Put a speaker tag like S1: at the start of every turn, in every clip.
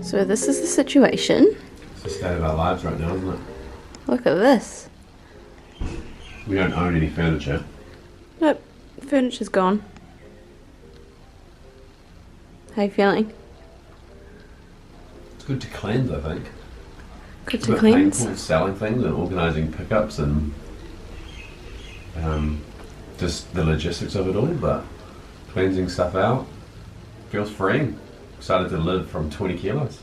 S1: So this is the situation.
S2: It's the state of our lives right now, isn't it?
S1: Look at this.
S2: We don't own any furniture.
S1: Nope, furniture's gone. How you feeling?
S2: It's good to cleanse, I think.
S1: Good
S2: It's a
S1: to
S2: bit
S1: cleanse.
S2: painful selling things and organising pickups and just the logistics of it all, but cleansing stuff out feels freeing. Excited to live from 20 kilos.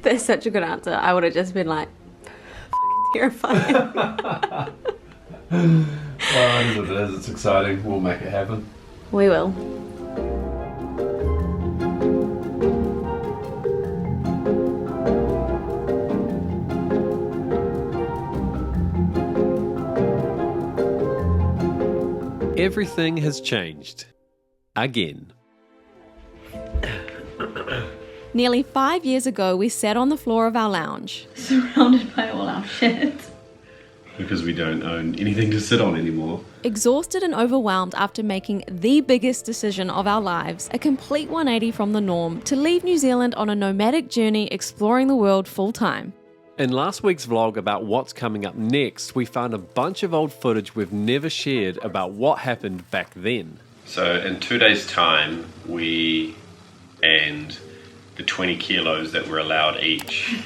S1: That's such a good answer. I would have just been like, fucking terrifying.
S2: Oh, it is what it is. It's exciting. We'll make it happen.
S1: We will.
S3: Everything has changed. Again.
S4: Nearly 5 years ago, we sat on the floor of our lounge.
S1: Surrounded by all our shit.
S2: Because we don't own anything to sit on anymore.
S4: Exhausted and overwhelmed after making the biggest decision of our lives, a complete 180 from the norm, to leave New Zealand on a nomadic journey exploring the world full time.
S3: In last week's vlog about what's coming up next, we found a bunch of old footage we've never shared about what happened back then.
S2: So in 2 days' time, we and the 20 kilos that we're allowed each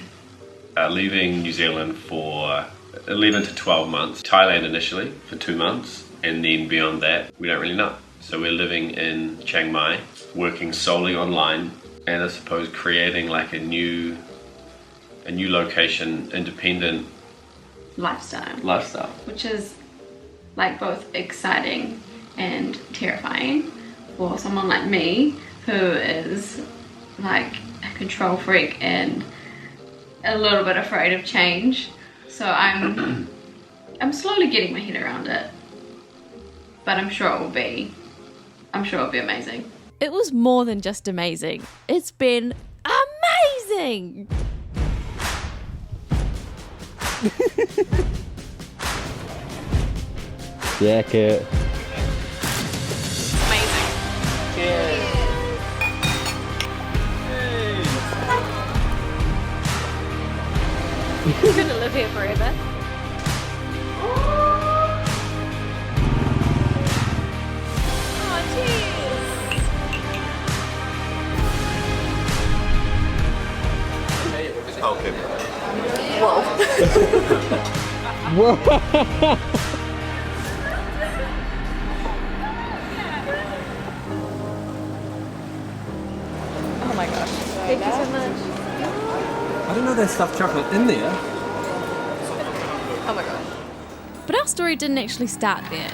S2: are leaving New Zealand for 11 to 12 months. Thailand initially for 2 months, and then beyond that, we don't really know. So we're living in Chiang Mai, working solely online, and I suppose creating like a new location, independent
S1: Lifestyle. Which is like both exciting and terrifying for someone like me who is like a control freak and a little bit afraid of change. So I'm slowly getting my head around it, but I'm sure it'll be amazing.
S4: It was more than just amazing. It's been amazing!
S3: Jacket.
S1: Amazing. You're gonna live here forever. Oh, cheers.
S2: Okay.
S1: Whoa. Oh my gosh. Thank you so much.
S3: I didn't know there's stuffed chocolate in there.
S1: Oh my gosh.
S4: But our story didn't actually start there.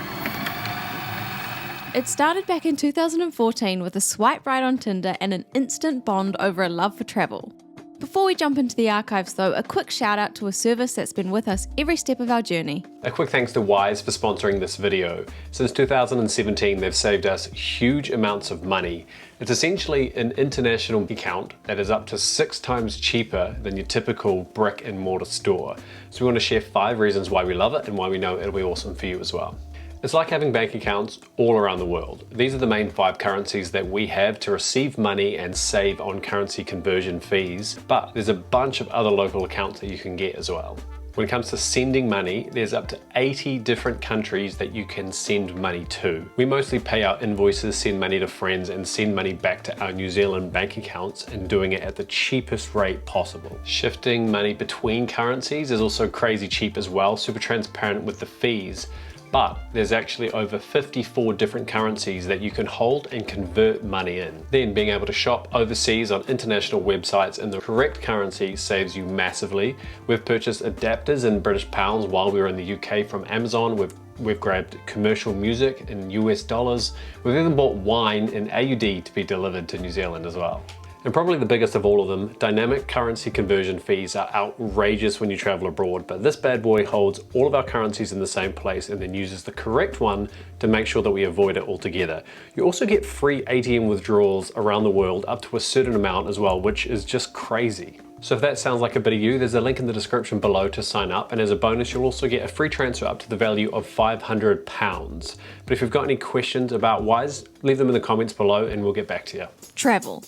S4: It started back in 2014 with a swipe right on Tinder and an instant bond over a love for travel. Before we jump into the archives though, a quick shout out to a service that's been with us every step of our journey.
S3: A quick thanks to Wise for sponsoring this video. Since 2017, they've saved us huge amounts of money. It's essentially an international account that is up to 6 times cheaper than your typical brick and mortar store. So we want to share 5 reasons why we love it and why we know it'll be awesome for you as well. It's like having bank accounts all around the world. These are the main 5 currencies that we have to receive money and save on currency conversion fees, but there's a bunch of other local accounts that you can get as well. When it comes to sending money, there's up to 80 different countries that you can send money to. We mostly pay our invoices, send money to friends, and send money back to our New Zealand bank accounts, and doing it at the cheapest rate possible. Shifting money between currencies is also crazy cheap as well, super transparent with the fees. But there's actually over 54 different currencies that you can hold and convert money in. Then being able to shop overseas on international websites in the correct currency saves you massively. We've purchased adapters in British pounds while we were in the UK from Amazon. We've grabbed commercial music in US dollars. We've even bought wine in AUD to be delivered to New Zealand as well. And probably the biggest of all of them, dynamic currency conversion fees are outrageous when you travel abroad, but this bad boy holds all of our currencies in the same place and then uses the correct one to make sure that we avoid it altogether. You also get free ATM withdrawals around the world up to a certain amount as well, which is just crazy. So if that sounds like a bit of you, there's a link in the description below to sign up, and as a bonus you'll also get a free transfer up to the value of £500. But if you've got any questions about Wise, leave them in the comments below and we'll get back to you.
S4: Travel.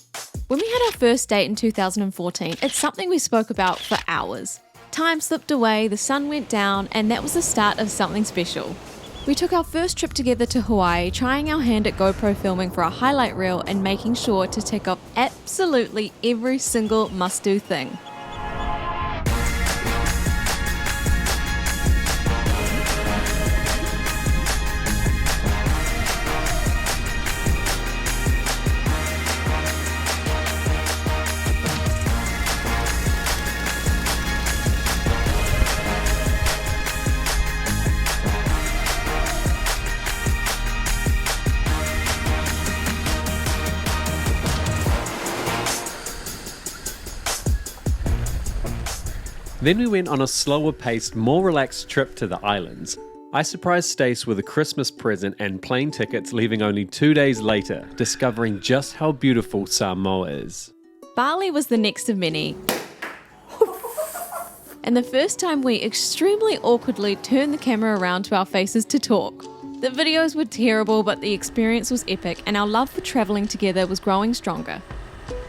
S4: When we had our first date in 2014, it's something we spoke about for hours. Time slipped away, the sun went down, and that was the start of something special. We took our first trip together to Hawaii, trying our hand at GoPro filming for a highlight reel and making sure to tick off absolutely every single must-do thing.
S3: Then we went on a slower paced, more relaxed trip to the islands. I surprised Stace with a Christmas present and plane tickets, leaving only 2 days later, discovering just how beautiful Samoa is.
S4: Bali was the next of many. And the first time we extremely awkwardly turned the camera around to our faces to talk. The videos were terrible, but the experience was epic, and our love for travelling together was growing stronger.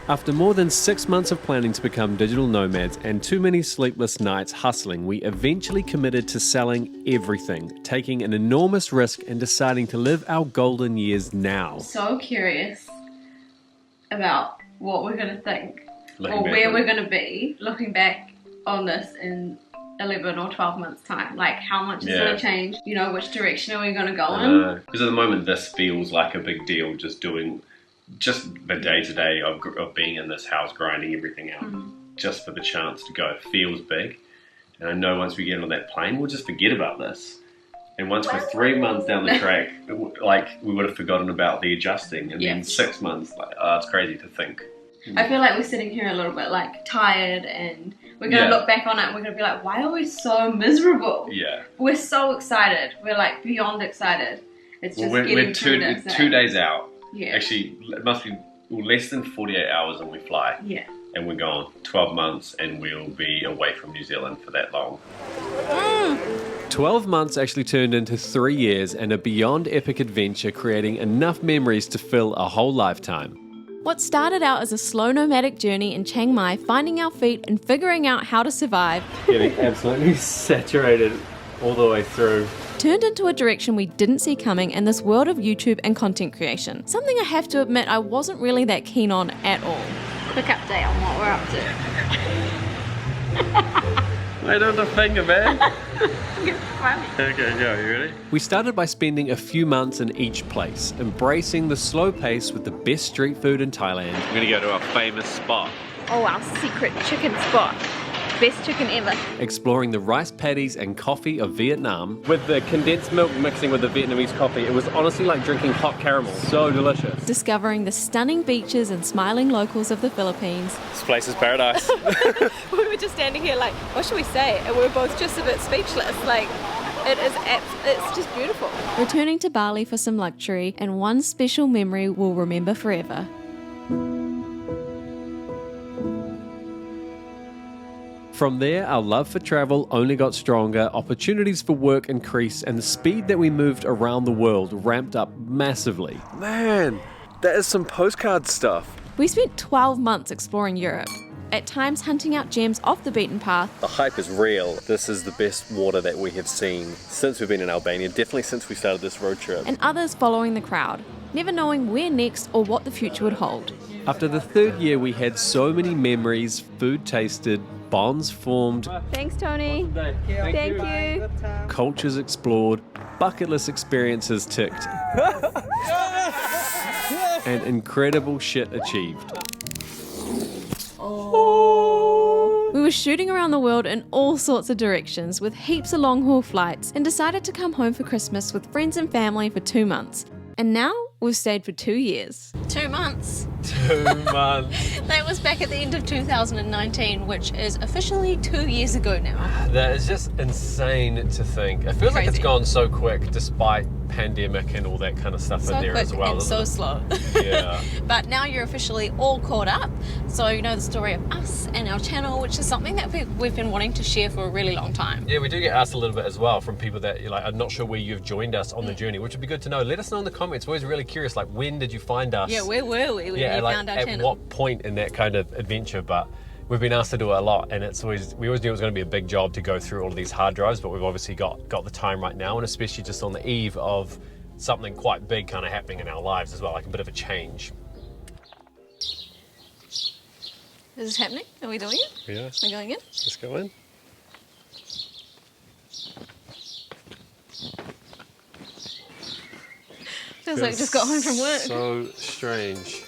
S3: After more than 6 months of planning to become digital nomads and too many sleepless nights hustling, we eventually committed to selling everything, taking an enormous risk and deciding to live our golden years now.
S1: So curious about what we're going to think
S2: Looking
S1: or
S2: back
S1: where
S2: on-
S1: we're going to be looking back on this in 11 or 12 months time. Like how much is going to change, you know, which direction are we going to go in?
S2: Because at the moment this feels like a big deal, just doing the day-to-day of being in this house, grinding everything out, just for the chance to go. It feels big. And I know once we get on that plane, we'll just forget about this. And once we're 3 months down the track, like we would have forgotten about the adjusting. And then 6 months, like, it's crazy to think.
S1: I feel like we're sitting here a little bit like tired, and we're going to look back on it and we're going to be like, why are we so miserable?
S2: Yeah.
S1: We're so excited. We're like beyond excited. It's just
S2: We're
S1: getting through this.
S2: 2 days out.
S1: Yeah.
S2: Actually, it must be less than 48 hours when we fly.
S1: Yeah.
S2: And we're gone 12 months and we'll be away from New Zealand for that long.
S3: 12 months actually turned into 3 years and a beyond epic adventure, creating enough memories to fill a whole lifetime.
S4: What started out as a slow nomadic journey in Chiang Mai, finding our feet and figuring out how to survive,
S3: Getting absolutely saturated all the way through.
S4: turned into a direction we didn't see coming in this world of YouTube and content creation. Something I have to admit I wasn't really that keen on at all.
S1: Quick update on what we're up to.
S2: Wait on the finger, man.
S1: It's funny.
S2: Okay, go. You ready?
S3: We started by spending a few months in each place, embracing the slow pace with the best street food in Thailand.
S2: We're going to go to our famous spot.
S1: Oh, our secret chicken spot. Best chicken ever.
S3: Exploring the rice paddies and coffee of Vietnam. With the condensed milk mixing with the Vietnamese coffee, it was honestly like drinking hot caramel. So delicious.
S4: Discovering the stunning beaches and smiling locals of the Philippines.
S3: This place is paradise.
S5: We were just standing here like, what should we say? And we were both just a bit speechless. Like, it's just beautiful.
S4: Returning to Bali for some luxury, and one special memory we'll remember forever.
S3: From there, our love for travel only got stronger, opportunities for work increased, and the speed that we moved around the world ramped up massively. Man, that is some postcard stuff.
S4: We spent 12 months exploring Europe, at times hunting out gems off the beaten path,
S3: The hype is real. This is the best water that we have seen since we've been in Albania, definitely since we started this road trip.
S4: and others following the crowd, never knowing where next or what the future would hold.
S3: After the 3rd year, we had so many memories, food tasted, bonds formed,
S5: Thanks, Tony. Thank you.
S3: cultures explored, bucket list experiences ticked, and incredible shit achieved.
S4: We were shooting around the world in all sorts of directions with heaps of long haul flights, and decided to come home for Christmas with friends and family for 2 months. And now we've stayed for 2 years.
S5: 2 months.
S3: 2 months.
S5: That was back at the end of 2019, which is officially 2 years ago now.
S3: That is just insane to think. It feels like it's
S5: Crazy.
S3: gone so quick despite pandemic and all that kind of stuff
S4: So
S3: in there
S4: quick
S3: as well.
S4: and so
S3: isn't
S4: slow.
S3: it? Yeah.
S4: But now you're officially all caught up, so you know the story of us and our channel, which is something that we've been wanting to share for a really long time.
S3: Yeah, we do get asked a little bit as well from people that you're like, I'm not sure where you've joined us on the journey, which would be good to know. Let us know in the comments. We're always really curious, like, when did you find us?
S4: Yeah, where were we when you
S3: like,
S4: found our
S3: at
S4: channel?
S3: what point in that kind of adventure? But we've been asked to do it a lot, and we always knew it was going to be a big job to go through all of these hard drives, but we've obviously got the time right now, and especially just on the eve of something quite big kind of happening in our lives as well, like a bit of a change.
S4: Is this happening? Are we doing it?
S3: Yeah.
S4: Are we going in?
S3: Let's go in.
S4: Feels like we just got home from work.
S3: So strange.